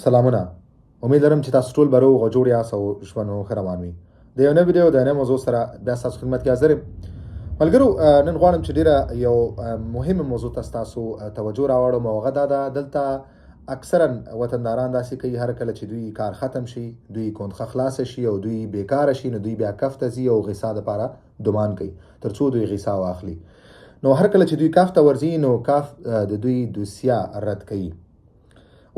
سلامونه. امید لرم چې تاسو ټول به روغ او جوړ یاست او ژوند مو ښه روان وي. د یو نوې ویډیو د نوې موضوع سره بیا ستاسو خدمت کې حاضر یم. ملګرو، نن غواړم چې ډیره یو مهمه موضوع ته ستاسو توجه راوړم او هغه دا ده. دلته اکثرا وطنداران داسې کوي هر کله چې دوی کار ختم شي، دوی کونډه خلاص شي او دوی بیکاره شي، نو دوی بیا کف ته ځي او غیسا دپاره ډمان کوي تر څو دوی غیسا واخلي. نو هر کله چې دوی کف ته ورځي نو کف د دوی دوسیه رد کوي.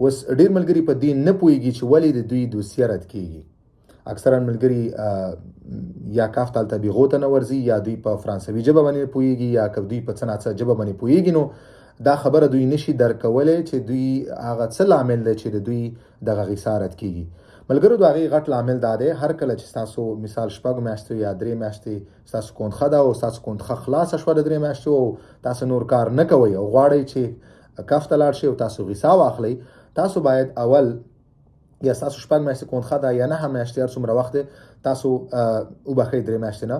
اوس ډیر ملګري په دې نه پوهیږي چې ولې د دوی دوسیه رد کیږي. اکثرا ملګري یا کاف تالته بیغو ته نه ورځي، یا دوی په فرانسوي ژبه باندې پوهیږي، یا که دوی په څه ناڅه ژبه باندې پوهیږي، نو دا خبره دوی نشي درک کولی چې دوی هغه څه لامل دی چې د دوی دغه غیسا رد کیږي. ملګرو، د هغې غټ لامل دا دی، هر کله چې ستاسو مثال 6 میاشتې یا 3 میاشتې ستاسو کونډه ده او ستاسو کونډه خلاصه شوه د 3 میاشتې او تاسو نور کار نه کوئ او غواړئ چې کف ته لاړ شئ او تاسو غیسا واخلئ، تاسو باید اول یا تاسو 6 میاشتې کونډه ده یا 9 میاشتې هر څومره وخت تاسو وبخښئ 3 میاشتې نه،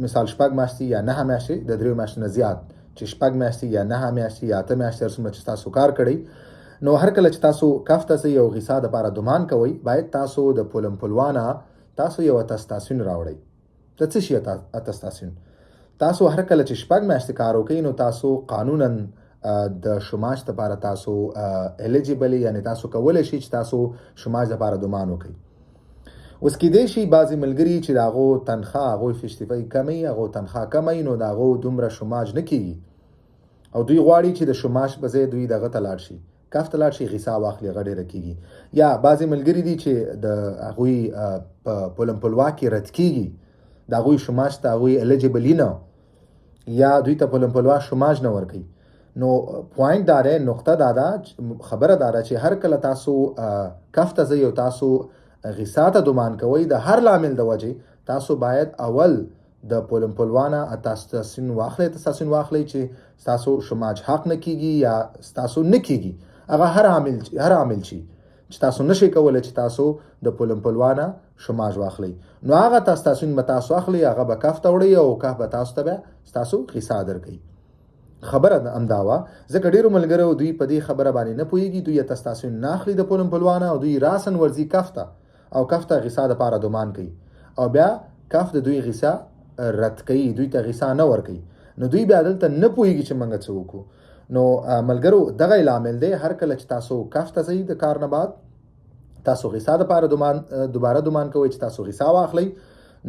مثال 6 میاشتې یا 9 میاشتې د 3 میاشتې نه زیات چې 6 میاشتې یا 9 میاشتې یا 8 میاشتې هر څومره چې تاسو کار کړئ، نو هر کله چې تاسو کف ته ځئ او غیسا دپاره ډمان کوئ، باید تاسو د پولمپلوانه تاسو یو اتستاسیون راوړئ. د څه شي اتستاسیون؟ تاسو هر کله چې 6 میاشتې کار وکئ نو تاسو قانونا د شماج لپاره تاسو الیجیبل، یعنی تاسو کولی شئ چې تاسو شماج لپاره ډمان وکړئ. اوس کیدای شي بعضې ملګري چې د هغو تنخواه هغوی فیشتفۍ کمی، هغو تنخواه کمی، نو د هغو دومره شماج نه کیږي او دوی غواړي چې د شماج په ځای دوی دغه ته لاړ شي، کف ته لاړ شي، غیسا واخلي، هغه ډېره کیږي. یا بعضې ملګري دي چې د هغوی په پولمپلوا کې رد کیږي، د هغوی شماج ته هغوی الیجیبل نه، یا دوی ته پولمپلوا شماج نه ورکوي. نو پوینټ دا دی، نقطه دا ده، خبره دا ده چې هر کله تاسو کف ته ځئ او تاسو غیسا ته ډمان کوئ، د هر لامل د وجې تاسو باید اول د پولمپلوانه اتستاسیون واخلئ چې ستاسو شماج حق نه کیږي یا ستاسو نه کیږي. هغه هر عامل شي چې تاسو نشئ کولی چې تاسو د پولمپلوانه شماج واخلئ، نو هغه اتستاسیون به تاسو اخلئ، هغه به کف ته وړئ او کف به تاسو ته بیا ستاسو غیسا درکوي. خبره همدا وه، ځکه ډېرو ملګرو دوی په دې خبره باندې نه پوهیږي، دوی اتستاسیون نه اخلي د پولمپلوانه او دوی راسن ورځي کف ته او کف ته غیسا دپاره ډمان کوي او بیا کف د دوی غیسا رد کوي، دوی ته غیسا نه ورکوي. نو دوی بیا دلته نه پوهیږي چې موږ څه وکړو. نو ملګرو، دغه لامل دی، هر کله چې تاسو کف ته ځئ د کار نه بعد تاسو غیسا دپاره دوباره ډمان کوئ چې تاسو غیسا واخلئ،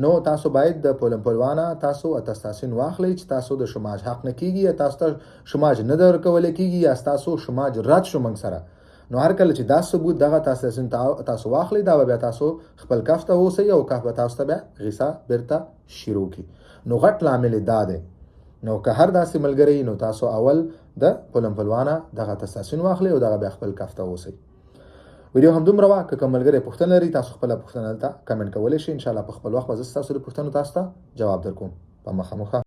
نو تاسو باید د پولمپلوانه تاسو اتستاسیون واخلئ چې تاسو د شماج حق نه کیږي یا تاسو ته شماج نه درکولی کیږي یا تاسو شماج رد شو موږ سره. نو هر کله چې دا ثبوت دغه اتستاسیون تاسو واخلئ، دا به بیا تاسو خپل کف ته اوسئ او کف به تاسو ته بیا غیسا بیرته شروع کړي. نو غټ لامل دا دی. نو که هر داسې ملګری، نو تاسو اول د پولمپلوانه دغه اتستاسیون واخلئ او دغه بیا خپل کف ته اوسئ. ویډیو همدومره وه. که کوم ملګری پوښتنه لري، تاسو خپله پوښتنه دلته کمنټ کولی شئ. انشاءالله په خپل وخت به زه ستاسو د پوښتنو تاسو ته جواب درکوم. په مخه.